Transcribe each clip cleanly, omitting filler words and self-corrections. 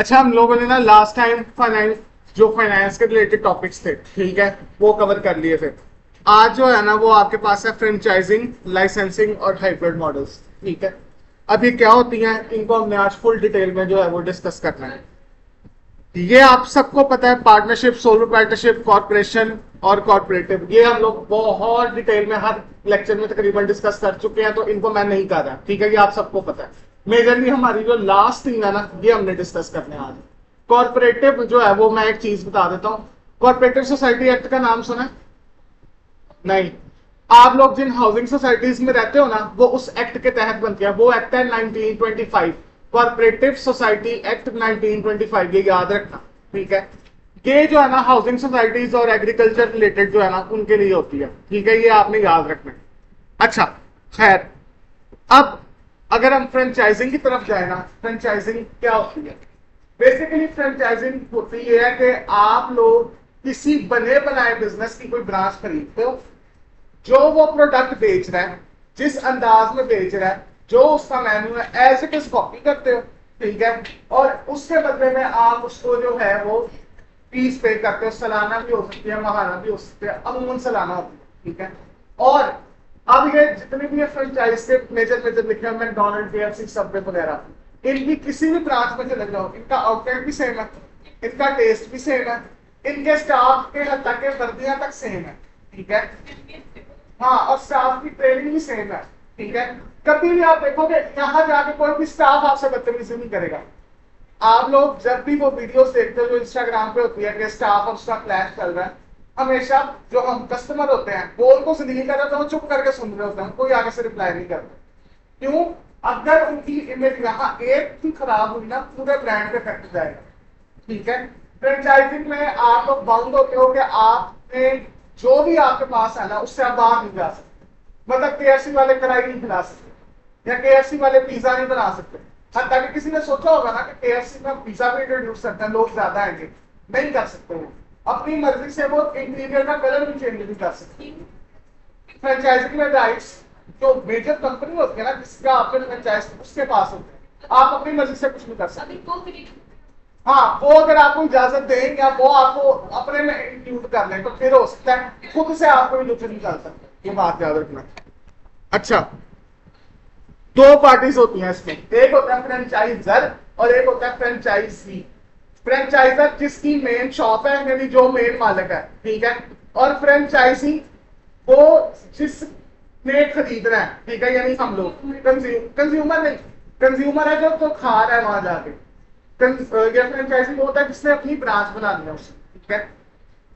अच्छा, हम लोगों ने ना लास्ट टाइम फाइनेंस के रिलेटेड टॉपिक्स थे, ठीक है, वो कवर कर लिए थे। आज जो है ना वो आपके पास है फ्रेंचाइजिंग, लाइसेंसिंग और हाइब्रिड मॉडल्स, ठीक है। अब ये क्या होती हैं, इनको हमने आज फुल डिटेल में जो है वो डिस्कस करना है। ये आप सबको पता है, पार्टनरशिप, सोल प्रोप्राइटरशिप, कॉर्पोरेशन और कॉर्पोरेटिव, ये हम लोग बहुत डिटेल में हर लेक्चर में तकरीबन डिस्कस कर चुके हैं, तो इनको मैं नहीं कर रहा, ठीक है, ये आप सबको पता है। मेजरली हमारी जो लास्ट थिंग है ना, ये हमने डिस्कस करने आज। कॉर्पोरेटिव जो है वो मैं एक चीज बता देता हूँ। कॉर्पोरेटिव सोसाइटी एक्ट का नाम सुना है? नहीं। आप लोग जिन हाउसिंग सोसाइटीज में रहते हो ना, वो उस एक्ट के तहत बनती है। वो एक्ट है 1925, कॉर्पोरेटिव सोसाइटी एक्ट 1925, ये याद रखना, ठीक है। ये जो है ना हाउसिंग सोसाइटीज और एग्रीकल्चर रिलेटेड जो है ना उनके लिए होती है, ठीक है, ये आपने याद रखना है। अच्छा, खैर, अब अगर हम फ्रेंचाइजिंग की तरफ जाए ना, फ्रेंचाइजिंग क्या होती है? बेसिकली फ्रेंचाइजिंग होती है कि आप लोग किसी बने बनाए बिजनेस की कोई ब्रांच खरीदते हो, जो वो प्रोडक्ट बेच रहा है, जिस अंदाज में बेच रहा है, जो उसका मेन्यू है, एज इट इज कॉपी करते हो, ठीक है। और उसके बदले में आप उसको जो है वो फीस पे करते हो। सालाना भी हो सकती है, माहाना भी हो सकती है, अमूमन सालाना होती है, ठीक है। और अब ये जितने भी फ्रेंचाइज के मेजर मेजर लिखे हैं, मैकडॉनल्ड, केएफसी, सबवे वगैरह, इनकी किसी भी ब्रांच में चले जाओ, इनका आउटलेट भी सेम है, इनका टेस्ट भी सेम है, इनके स्टाफ के हद तक के वर्दियां तक सेम है, ठीक है। हाँ, और स्टाफ की ट्रेनिंग भी सेम है, ठीक है। कभी भी आप देखोगे यहाँ जाके कोई भी स्टाफ आपसे बदतमीजी नहीं करेगा। आप लोग जब भी वो वीडियोस देखते हो जो इंस्टाग्राम पे होती है कि स्टाफ और उसका क्लैश चल रहा है, हमेशा जो हम कस्टमर होते हैं वो उनको नहीं कर रहे तो वो चुप करके सुन रहे होते हैं, कोई आगे से रिप्लाई नहीं करता। क्यों? अगर उनकी इमेज यहाँ एक भी खराब हुई ना, पूरे ब्रांड पे इफेक्ट जाएगा, ठीक है। फ्रेंचाइजिंग में आप लोग बाउंड होते हो कि आपने जो भी आपके पास है ना उससे आप बाहर नहीं जा सकते। मतलब केएफसी वाले कढ़ाई नहीं खिला सकते, या केएफसी वाले पिज्जा नहीं बना सकते। हत्ता कि किसी ने सोचा होगा ना कि केएफसी में पिज्जा भी इंट्रोड्यूस करते हैं, लोग ज्यादा आएंगे, नहीं कर सकते वो। अपनी मर्जी से वो इंटीरियर का कलर भी चेंज नहीं कर सकते। फ्रेंचाइजिंग में राइट्स जो मेजर कंपनी होती है ना, जिसका आपके फ्रेंचाइज उसके पास होते हैं, आप अपनी मर्जी से कुछ नहीं कर सकते। हाँ, वो अगर आपको इजाजत दें या वो आपको अपने में इंक्लूड कर ले तो फिर हो सकता है, खुद से आपको भी कुछ नहीं कर सकते, ये बात याद रखना। अच्छा, दो पार्टीज होती हैं इसमें, एक होता है फ्रेंचाइजर और एक होता है फ्रेंचाइजी। फ्रेंचाइजर जिसकी मेन शॉप है, यानी जो मेन मालिक है, ठीक है। और फ्रेंचाइजी वो जिसने खरीद रहा है, ठीक है, यानी हम लोग कंज्यूमर नहीं, कंज्यूमर है जो तो खा रहा है वहां जाके। फ्रेंचाइजी होता है जिसने अपनी ब्रांच बना दिया उससे, ठीक है।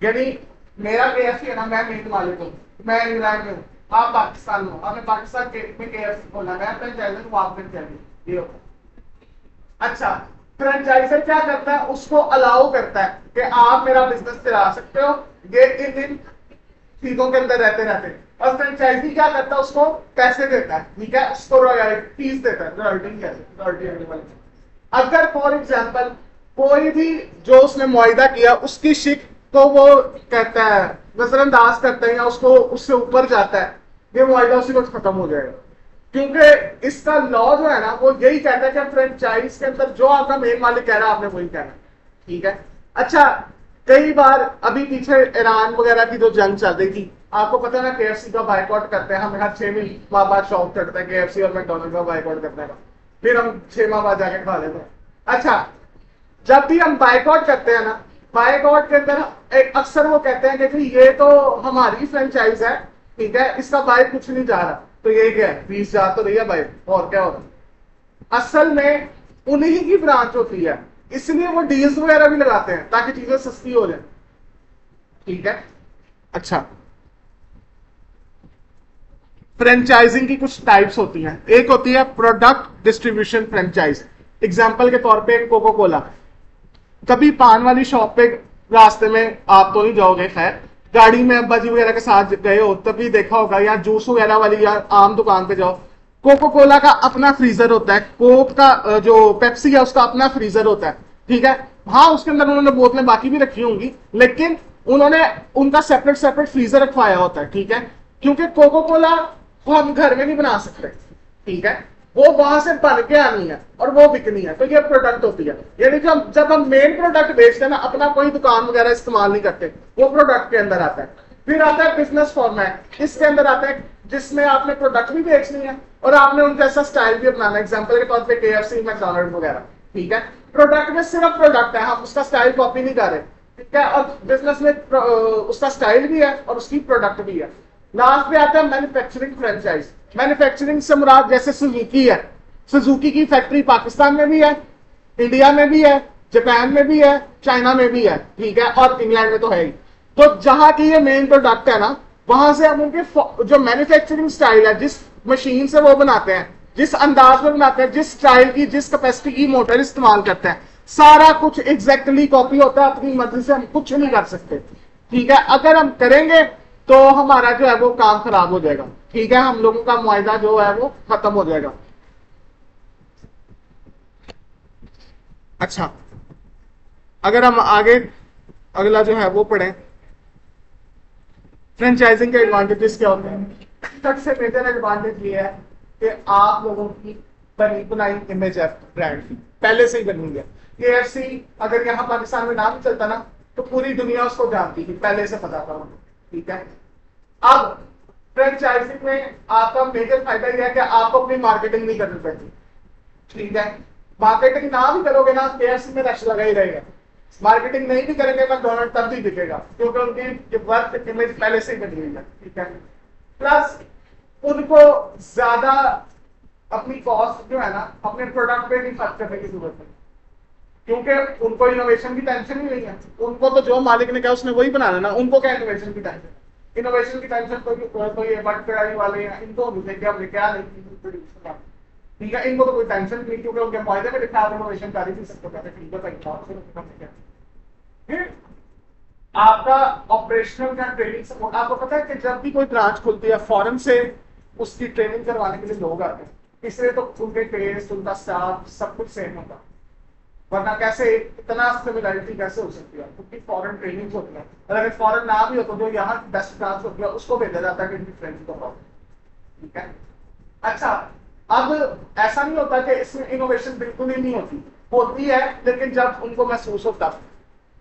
यानी मेरा केएफसी है ना, मैं मेन मालिक हूँ, मैं इंग्लैंड में हूँ, आप पाकिस्तान में हो, आपने पाकिस्तान में केएफसी खोला, मैं फ्रेंचाइजर हूँ, आप फ्रेंचाइजर, ये होता है। अच्छा, फ्रेंचाइजर क्या करता है? उसको अलाउ करता है कि आप मेरा बिजनेस चला सकते हो ये इन चीजों के अंदर रहते रहते। और फ्रेंचाइजी क्या करता है? उसको पैसे देता है, ठीक है, उसको रॉयल्टीज देता है। रॉयल्टी अगर फॉर एग्जाम्पल कोई भी जो उसने मुआहिदा किया उसकी शिक को वो कहता है, नजरअंदाज करता है या उसको उससे ऊपर जाता है, ये मुआहिदा उसी वक्त खत्म हो जाएगा। क्योंकि इसका लॉ जो है ना वो यही कहता है कि फ्रेंचाइज के अंदर जो आपका मेन मालिक कह रहा है आपने वही कहना, ठीक है। अच्छा, कई बार अभी पीछे ईरान वगैरह की जो जंग चल रही थी, आपको पता है ना, केएफसी का बाइकआउट करते हैं, हमें हर 6 माह बाद शौक चढ़ता है केएफसी और मैकडॉनल्ड का बाइकआउट करने का, फिर हम 6 माह बाद जाके खा लेते हैं। अच्छा, जब भी हम बाइकआउट करते हैं ना, बाइकआउट के अंदर एक अक्सर वो कहते हैं कि ये तो हमारी फ्रेंचाइज है, ठीक है, इसका बाइक कुछ नहीं जा रहा, तो ये क्या है, 20 जा तो रही है बाइक, और क्या हो रहा है? असल में उन्हीं की ब्रांच होती है, इसलिए वो डील्स वगैरह भी लगाते हैं ताकि चीजें सस्ती हो जाए, ठीक है। अच्छा, फ्रेंचाइजिंग की कुछ टाइप्स होती हैं। एक होती है प्रोडक्ट डिस्ट्रीब्यूशन फ्रेंचाइज। एग्जाम्पल के तौर पे कोको कोला, कभी पान वाली शॉप पे रास्ते में आप तो नहीं जाओगे, खैर गाड़ी में अब्बा जी वगैरह के साथ गए हो तभी देखा होगा, या जूस वगैरह वाली या आम दुकान पे जाओ, कोको कोला का अपना फ्रीजर होता है, कोक का जो पेप्सी है उसका अपना फ्रीजर होता है, ठीक है। हाँ, उसके अंदर उन्होंने बोतलें बाकी भी रखी होंगी, लेकिन उन्होंने उनका सेपरेट सेपरेट फ्रीजर रखवाया होता है, ठीक है। क्योंकि कोको कोला को हम घर में नहीं बना सकते, ठीक है। वो वहां से बन के आनी है और वो बिकनी है, तो ये प्रोडक्ट होती है। यानी कि हम जब हम मेन प्रोडक्ट बेचते हैं ना, अपना कोई दुकान वगैरह इस्तेमाल नहीं करते, वो प्रोडक्ट के अंदर आता है। फिर आता है बिजनेस फॉर्मेट, इसके अंदर आता है जिसमें आपने प्रोडक्ट भी बेचनी है और आपने उनका ऐसा स्टाइल भी अपनाना है। एग्जाम्पल के तौर पे KFC, मैकडॉनल्ड वगैरह, ठीक है। प्रोडक्ट में सिर्फ प्रोडक्ट है, हम उसका स्टाइल कॉपी नहीं कर रहे, ठीक है। और बिजनेस में उसका स्टाइल भी है और उसकी प्रोडक्ट भी है। लास्ट में आता है मैन्युफैक्चरिंग फ्रेंचाइज। मैन्युफैक्चरिंग से मुराद जैसे सुजुकी है, सुजुकी की फैक्ट्री पाकिस्तान में भी है, इंडिया में भी है, जापान में भी है, चाइना में भी है, ठीक है, और इंग्लैंड में तो है ही। तो जहां की ये मेन प्रोडक्ट है ना, वहां से हम उनके जो मैन्युफैक्चरिंग स्टाइल है, जिस मशीन से वो बनाते हैं, जिस अंदाज में बनाते हैं, जिस स्टाइल की, जिस कैपेसिटी की मोटर इस्तेमाल करते हैं, सारा कुछ एग्जैक्टली कॉपी होता है। अपनी मर्जी से हम कुछ नहीं कर सकते, ठीक है। अगर हम करेंगे तो हमारा जो है वो काम खराब हो जाएगा, ठीक है। हम लोगों का मुआहदा जो है वो खत्म हो जाएगा। अच्छा, अगर हम आगे अगला जो है वो पढ़ें, फ्रेंचाइजिंग के एडवांटेजेस क्या होते हैं। सबसे मेजर एडवांटेज ये है कि आप लोगों की बनी बनाई इमेज है ब्रांड की, पहले से ही बनी हुई है। KFC अगर यहाँ पाकिस्तान में नाम चलता ना, तो पूरी दुनिया उसको जानती थी, पहले से पता था, ठीक है। अब फ्रेंचाइजिंग में आपका मेजर फायदा यह है कि आपको अपनी मार्केटिंग नहीं करनी पड़ती, ठीक है। मार्केटिंग ना भी करोगे ना, KFC में रश लगा ही रहेगा। मार्केटिंग नहीं भी करेंगे मैकडॉनल्ड तब भी बिकेगा, क्योंकि उनकी वर्थ इमेज पहले से ही बनी हुई है, ठीक है। प्लस उनको ज्यादा अपनी कॉस्ट जो है ना, अपने प्रोडक्ट पे नहीं खर्च करने की जरूरत है, क्योंकि उनको इनोवेशन की टेंशन ही नहीं है। उनको तो जो मालिक ने कहा उसने वही बनाना ना, उनको क्या इनोवेशन की टेंशन। इनोवेशन की टेंशन तो ये बट कराई वाले हैं, इनको क्या नहीं, ठीक है। इनको तो कोई टेंशन नहीं, क्योंकि उनके मुआहदे में लिखा है इनोवेशन कर ही सकते, कहते ठीक है। फिर आपका ऑपरेशनल का ट्रेनिंग सपोर्ट। आपको पता है कि जब भी कोई ब्रांच खुलती है, फॉरेन से उसकी ट्रेनिंग करवाने के लिए लोग आते हैं, इसलिए तो उनके टेस्ट, उनका स्टाफ सब कुछ सेम होता, वरना कैसे इतना सिमिलरिटी कैसे हो सकती है, क्योंकि फॉरेन ट्रेनिंग होती है। और अगर फॉरेन ना भी हो तो जो यहाँ बेस्ट ब्रांच होती है उसको भेजा जाता है कि इनकी ट्रेनिंग करवाओ, ठीक है। अच्छा, अब ऐसा नहीं होता कि इसमें इनोवेशन बिल्कुल ही नहीं होती है, लेकिन जब उनको महसूस होता।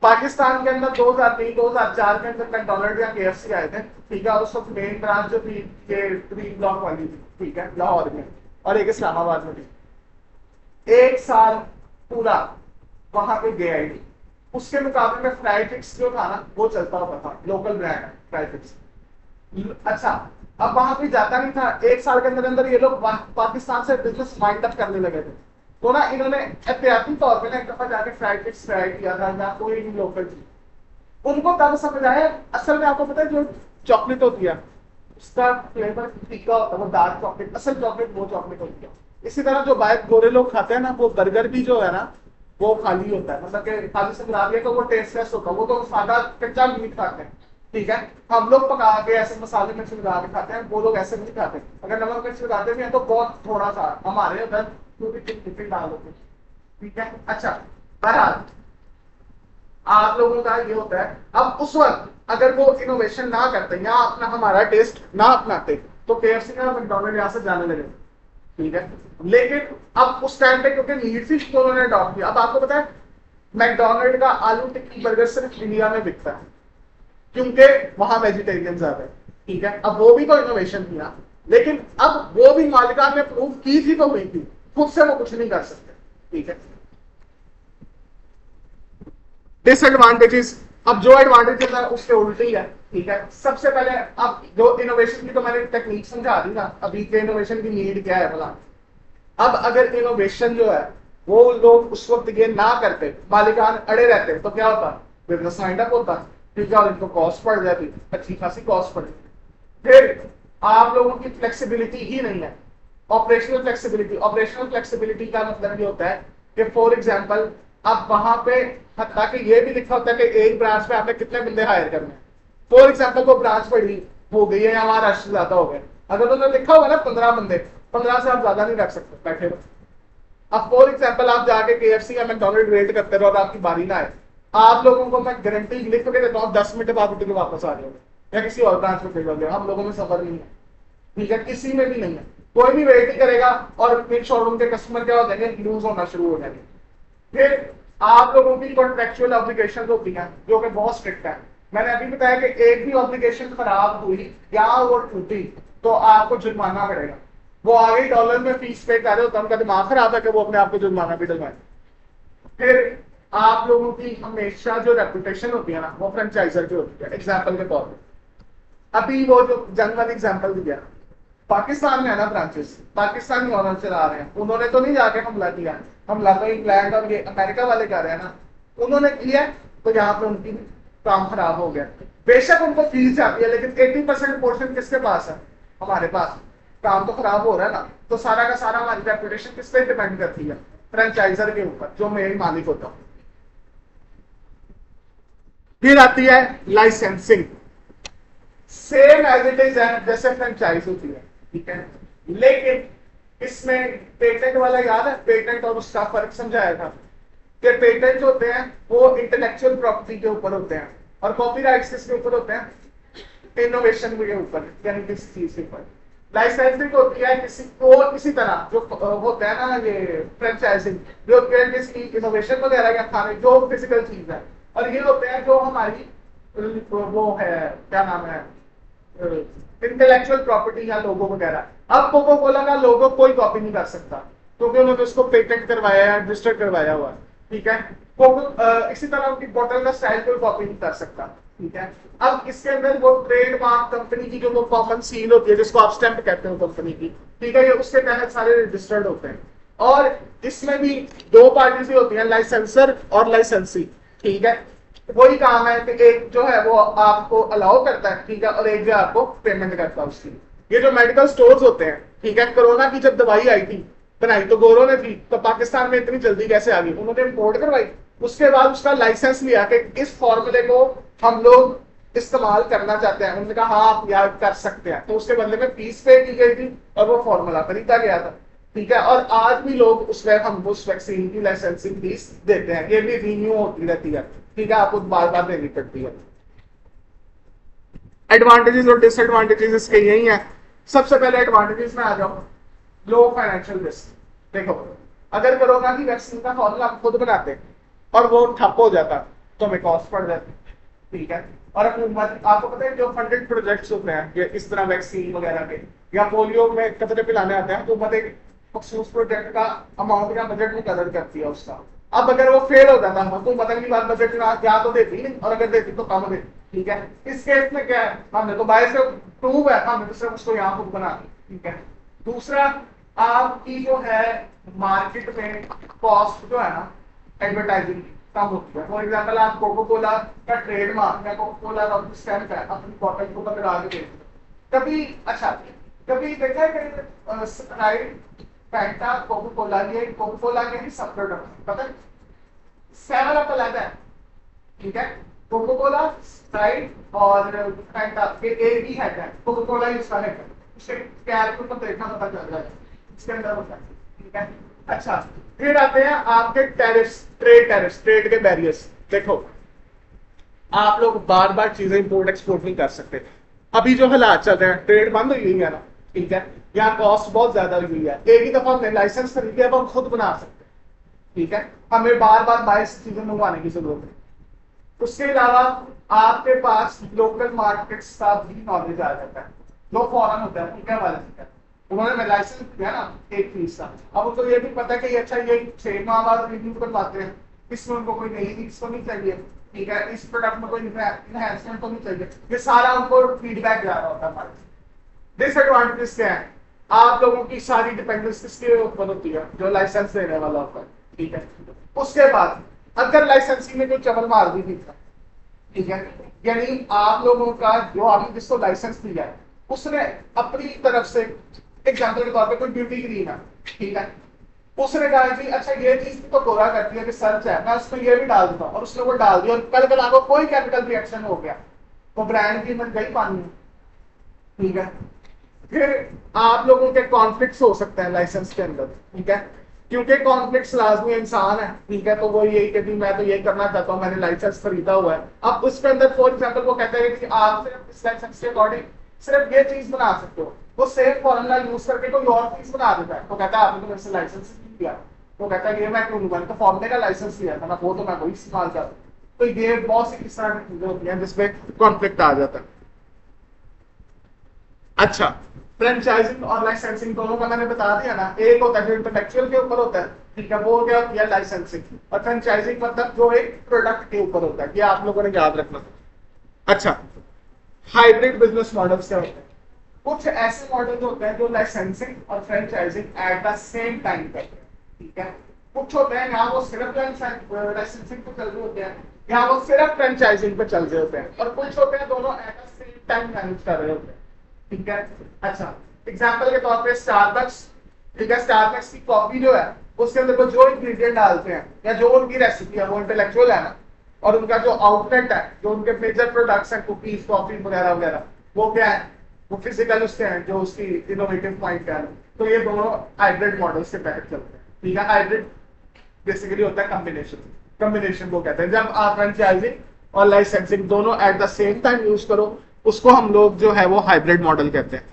पाकिस्तान के अंदर 2003-2004 के अंदर मैकडॉनल्ड या KFC आए थे, ठीक है। और उस वक्त मेन ब्रांच जो थी ये 3 ब्लॉक वाली थी, ठीक है, लाहौर में, और एक इस्लामाबाद में थी। एक साल पूरा वहां पे गया ही, उसके मुकाबले में फ्राई फिक्स जो था ना, वो चलता होता था, लोकल ब्रांड फ्राई फिक्स। अच्छा, अब वहां पे जाता नहीं था। एक साल के अंदर अंदर ये लोग पाकिस्तान से बिजनेस माइंड अप करने लगे थे, तो ना इन्होंने एहतियाती तौर पे ना एक दफा जाके फ्राइड फिश फ्राई किया था, या कोई भी लोकल चीज। उनको तब समझ आया, असल में आपको पता है जो चॉकलेट होती है उसका फ्लेवर फीका होता है, वो डार्क चॉकलेट, असल चॉकलेट वो चॉकलेट होती है। इसी तरह जो बाहर गोरे लोग खाते हैं ना, वो बर्गर भी जो है ना वो खाली होता है, मतलब कि खाली से मिला दिया तो वो टेस्टलेस होता है, वो तो सादा कच्चा मीट खाते हैं, ठीक है। हम लोग पका के ऐसे मसाले मिर्च लगा के खाते हैं, वो लोग ऐसे नहीं खाते। अगर नमक मिर्च लगाते भी हैं तो बहुत थोड़ा सा, हमारे उधर डाल दो, ठीक है। अच्छा, बहरहाल आप लोगों का ये होता है। अब उस वक्त अगर वो इनोवेशन ना करते या अपना हमारा टेस्ट ना अपनाते, तो KFC का मैकडॉनल्ड यहाँ से जाने लगे, ठीक है। लेकिन अब उस टाइम पे क्योंकि नीड थी तो उन्होंने अडॉप्ट किया। अब आपको पता है मैकडॉनल्ड का आलू टिक्की बर्गर सिर्फ इंडिया में बिकता है, क्योंकि वहां वेजिटेरियंस आ गए, ठीक है। अब वो भी तो इनोवेशन किया, लेकिन अब वो भी मालिकान ने प्रूव की थी तो हुई थी, खुद से वो कुछ नहीं कर सकते, ठीक है। डिसएडवांटेजेस, अब जो एडवांटेजेस है उसके उल्टी है, ठीक है। सबसे पहले अब जो इनोवेशन की तो मैंने टेक्निक समझा दी ना, अभी के इनोवेशन की नीड क्या है बोला। अब अगर इनोवेशन जो है वो लोग उस वक्त ये ना करते, मालिकान अड़े रहते, तो क्या होता, बिजनेस माइंड अप होता, ठीक है, और इनको कॉस्ट पड़ जाती, अच्छी खासी कॉस्ट पड़ जाती। फिर आप लोगों की फ्लेक्सिबिलिटी ही नहीं है, ऑपरेशनल फ्लेक्सिबिलिटी का मतलब ये होता है कि फॉर एग्जांपल अब वहां पे हत्ता कि ये भी लिखा होता है कि एक ब्रांच पे आपने कितने बंदे हायर करने हैं। फॉर एग्जांपल वो ब्रांच बड़ी हो गई है या वहां रश ज्यादा हो गया, अगर उन्होंने लिखा होगा ना 15 बंदे, 15 से आप ज्यादा नहीं रख सकते बैठे रहो। अब फॉर एग्जांपल आप जाके KFC या मैकडॉनल्ड वेट करते रहो और आपकी बारी ना आए, आप लोगों को मैं गारंटी लिख के देता हूँ 10 मिनट बाद उठ के वापस आ जाओगे या किसी और ब्रांच में चले जाओगे। हम लोगों में सफर नहीं है, ठीक है, किसी में भी नहीं है, कोई भी वेट नहीं करेगा और फिर शोरूम के कस्टमर क्या हो जाएंगे, लूज होना शुरू हो जाएंगे। फिर आप लोगों की कॉन्ट्रेक्चुअल ऑब्लिगेशन होती है जो कि बहुत स्ट्रिक्ट है। मैंने अभी बताया कि एक भी ऑब्लिगेशन खराब हुई या वो टूटी तो आपको जुर्माना पड़ेगा। वो आगे डॉलर में फीस पे कर रहे हो तो उनका दिमाग खराब है कि वो अपने आप को जुर्माना भी डलवाए। फिर आप लोगों की हमेशा जो रेपुटेशन होती है ना वो फ्रेंचाइजर की होती है। एग्जाम्पल के तौर पर अभी वो जो जंग वाली एग्जाम्पल दिया, पाकिस्तान में है ना ब्रांचेस, पाकिस्तानी ऑनर चला रहे हैं, उन्होंने तो नहीं जाके हमला किया, हमला तो इंग्लैंड और ये अमेरिका वाले कर रहे हैं ना, उन्होंने किया तो यहाँ पे उनकी काम खराब हो गया। बेशक उनको फीस जाती है लेकिन 80% पोर्शन किसके पास है, हमारे पास। काम तो खराब हो रहा है ना, तो सारा का सारा हमारी रेपुटेशन किस पे डिपेंड करती है, फ्रेंचाइजर के ऊपर जो मेन मालिक होता है। फिर आती है licensing, same as it is है जैसे फ्रेंचाइज होती है, ठीक है, लेकिन इसमें पेटेंट वाला याद है, पेटेंट और उसका फर्क समझाया था कि पेटेंट होते हैं वो इंटेलेक्चुअल प्रॉपर्टी के ऊपर होते हैं और कॉपीराइट्स किसके ऊपर होते हैं, इनोवेशन के ऊपर, यानी किसी चीज के ऊपर। लाइसेंसिंग होती है किसी को किसी तरह जो होता है ना ये फ्रेंचाइजिंग, जो किसी इनोवेशन वगैरह या खाने जो फिजिकल चीज है, और ये होते हैं जो हमारी वो है क्या नाम है इंटेलेक्चुअल प्रॉपर्टी या लोगो वगैरह। अब कोको कोला का लोगो कोई कॉपी नहीं कर सकता क्योंकि उन्होंने उसको पेटेंट करवाया है, रजिस्टर करवाया हुआ है, ठीक है। कोको इसी तरह उनकी बोतल का स्टाइल कोई कॉपी नहीं कर सकता, ठीक है। अब इसके अंदर वो ट्रेडमार्क कंपनी की जो वो कॉमन सील होती है जिसको आप स्टैंप कहते हो कंपनी की, ठीक है, ये उसके तहत सारे रजिस्टर्ड होते हैं। और इसमें भी दो पार्टीज ही होती हैं, लाइसेंसर और लाइसेंसी, ठीक है। वही काम है कि एक जो है वो आपको अलाउ करता है, ठीक है, और एक जो आपको पेमेंट करता है उसकी। ये जो मेडिकल स्टोर्स होते हैं, ठीक है, कोरोना की जब दवाई आई थी बनाई तो गोरो ने थी, तो पाकिस्तान में इतनी जल्दी कैसे आ गई, उन्होंने इम्पोर्ट करवाई, उसके बाद उसका लाइसेंस लिया कि इस फॉर्मूले को हम लोग इस्तेमाल करना चाहते हैं। उन्होंने कहा हाँ आप याद कर सकते हैं, तो उसके बदले में फीस पे की गई थी और वो फॉर्मूला खरीदा गया था, ठीक है। और आज भी लोग हम उस वैक्सीन की लाइसेंसिंग फीस देते हैं, ये भी रिन्यू होती रहती है, ठीक है, आपको बार बार देनी पड़ती है। एडवांटेजेस और डिसएडवांटेजेस इसके यही है। सबसे पहले एडवांटेजेस में आ जाओ, लो फाइनेंशियल रिस्क। देखो अगर कोरोना की वैक्सीन का फॉर्मूला हम खुद बनाते और वो ठप हो जाता तो हमें कॉस्ट पड़ जाती, ठीक है। और आपको पता है जो फंडेड प्रोजेक्ट्स होते हैं ये इस तरह वैक्सीन वगैरह के या पोलियो में कतरे पिलाने आते हैं, तो हुकूमत मखसूस प्रोजेक्ट का अमाउंट या बजट मुकर्रर करती है उसका। अब अगर वो फेल हो जाता हुकूमत अगली बार बजट या तो देती नहीं, और अगर देती तो कम देती, ठीक है। इस केस में क्या है, हमने तो बाय से प्रूव है, हमने तो सिर्फ उसको यहाँ बुक बना दी, ठीक है। दूसरा आपकी जो है मार्केट में कॉस्ट जो है ना एडवर्टाइजिंग कम होती है। फॉर एग्जाम्पल आप कोको कोला का ट्रेडमार्क या कोको कोला का स्टैम्प है अपनी बॉटल को बदला के देते कभी, अच्छा कभी देखा है कि स्प्राइट फैंटा कोको कोला के ही सब प्रोडक्ट पता है, 7 अप अलग है, ठीक है। कोको कोला स्प्राइट और फैंटा के एक ही हेड है, कोको कोला ही उसका हेड है, उसके कैर को देखना पता चल रहा है इसके अंदर होता है, ठीक है। अच्छा फिर आते हैं आपके टैरिफ्स, ट्रेड के बैरियर्स। देखो आप लोग बार बार चीजें इंपोर्ट एक्सपोर्ट नहीं कर सकते। अभी जो हालात चल रहे हैं ट्रेड बंद हुई है ना, ठीक है, यहाँ कॉस्ट बहुत ज्यादा हुई है। एक ही दफा हमने लाइसेंस खरीदे अब हम खुद बना सकते हैं, ठीक है, हमें बार बार 22 चीजें मंगवाने की जरूरत है। उसके अलावा आपके पास लोकल मार्केट्स का भी नॉलेज आ जाता है, जो फॉरन होता है उनके हवाले से। उन्होंने लाइसेंस दिया ना 1 फीस का, अब उनको ये भी पता है कि अच्छा ये 6 माह बाद रिव्यू करवाते हैं, इसमें उनको कोई नई चीज तो नहीं चाहिए, ठीक है, इस प्रोडक्ट में कोई इनहैंसमेंट तो नहीं चाहिए, ये सारा उनको फीडबैक जा रहा होता है। डिसएडवांटेजेस क्या है, आप लोगों की सारी डिपेंडेंस किसके ऊपर होती है, जो लाइसेंस देने वाला होता है, ठीक है। उसके बाद अगर लाइसेंसिंग में कोई चमन मार दी थी, ठीक है, यानी आप लोगों का जो आपने जिसको लाइसेंस दिया है उसने अपनी तरफ से एग्जाम्पल के तौर पे कोई ब्यूटी क्रीम है, ठीक है, उसने कहा कि अच्छा ये चीज तो गोरा करती है कि सर्च है, मैं उसमें ये भी डाल देता हूँ, और उसने वो डाल दिया और कल कल आपको कोई केमिकल रिएक्शन हो गया तो ब्रांड की मत गई पानी, ठीक है। फिर आप लोगों के कॉन्फ्लिक्ट्स हो सकते हैं लाइसेंस के अंदर, ठीक है, क्योंकि कॉन्फ्लिक्ट्स लाजमी इंसान है, ठीक है, तो वो यही कहती मैं तो ये करना चाहता हूँ, मैंने लाइसेंस खरीदा हुआ है। अब उसके अंदर फॉर एग्जाम्पल वो कहते हैं कि आप सिर्फ इस लाइसेंस के अकॉर्डिंग सिर्फ ये चीज बना सकते हो, वो सेम फॉर्मूला यूज करके कोई और चीज बना देता है, तो कहता है आपने तो मेरे से लाइसेंस नहीं लिया, तो कहता है ये मैं क्यों लूंगा, तो फॉर्मूले का लाइसेंस लिया था ना, वो तो मैं वही इस्तेमाल करता हूँ। तो ये बहुत सी इस तरह की चीजें होती हैं जिसमें कॉन्फ्लिक्ट आ जाता है। अच्छा, फ्रेंचाइजिंग और लाइसेंसिंग दोनों का मैंने बता दिया ना, एक होता है जो इंटेलेक्चुअल के ऊपर होता है, ठीक है, वो क्या होती है लाइसेंसिंग, और फ्रेंचाइजिंग मतलब जो एक प्रोडक्ट के ऊपर होता है, ये आप लोगों ने याद रखना। अच्छा, हाइब्रिड बिजनेस मॉडल्स क्या होते हैं? कुछ ऐसे मॉडल होते हैं जो लाइसेंसिंग और franchising at the same time करते हैं, ठीक है। कुछ होते हैं यहाँ वो सिर्फ लाइसेंसिंग पे चल रहे होते हैं, यहाँ वो सिर्फ फ्रेंचाइजिंग पे चल रहे होते हैं, और कुछ होते हैं दोनों at the same time manage कर रहे होते हैं, ठीक है। अच्छा, एग्जाम्पल के तौर पे स्टारबक्स, ठीक है, स्टारबक्स की कॉफी जो है उसके अंदर वो जो इंग्रेडिएंट डालते हैं या जो उनकी रेसिपी है वो इंटेलेक्चुअल है ना, और उनका जो आउटलेट है, जो उनके मेजर प्रोडक्ट्स हैं, कुकीज, कॉफी वगैरह वगैरह, वो क्या है, वो फिजिकल उसके हैं, जो उसकी इनोवेटिव पॉइंट है। तो ये दोनों हाइब्रिड मॉडल्स के तहत चलते हैं, ठीक है। हाइब्रिड बेसिकली होता है कॉम्बिनेशन, कॉम्बिनेशन को कहते हैं जब आप फ्रेंचाइजिंग और लाइसेंसिंग दोनों at the same time use करो, उसको हम लोग जो है वो हाइब्रिड मॉडल कहते हैं।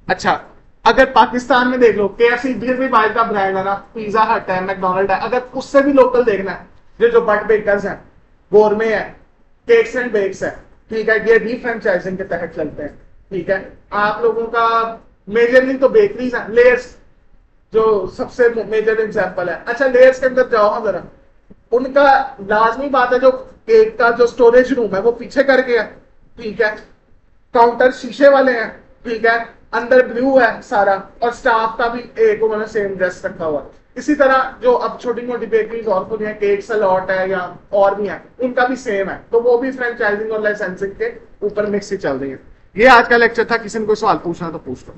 अच्छा, अगर पाकिस्तान में देख लो, KFC भी बाहर का ब्रांड है ना, पिज्जा हट है, मैकडोनल्ड है, अगर उससे भी लोकल देखना है, जो बट बेकर्स हैं, गोरमे है, केक्स एंड बेक्स है, ठीक है, ये भी फ्रेंचाइजिंग के तहत चलते हैं, ठीक है। आप लोगों का मेजरली तो बेकरीज है, लेयर्स जो सबसे मेजर एग्जांपल है। अच्छा, लेयर्स के अंदर जाओ हाँ जरा, उनका लाजमी बात है जो केक का जो स्टोरेज रूम है वो पीछे करके है, ठीक है, काउंटर शीशे वाले हैं, ठीक है, अंदर ब्लू है सारा, और स्टाफ का भी एक उन्होंने सेम ड्रेस रखा हुआ है। इसी तरह जो अब छोटी मोटी बेकरीज और खुली हैं, केक सलॉट है या और भी है, उनका भी सेम है, तो वो भी फ्रेंचाइजिंग और लाइसेंसिंग के ऊपर मिक्स ही चल रही है। ये आज का लेक्चर था, किसी ने कोई सवाल पूछना तो पूछ लो।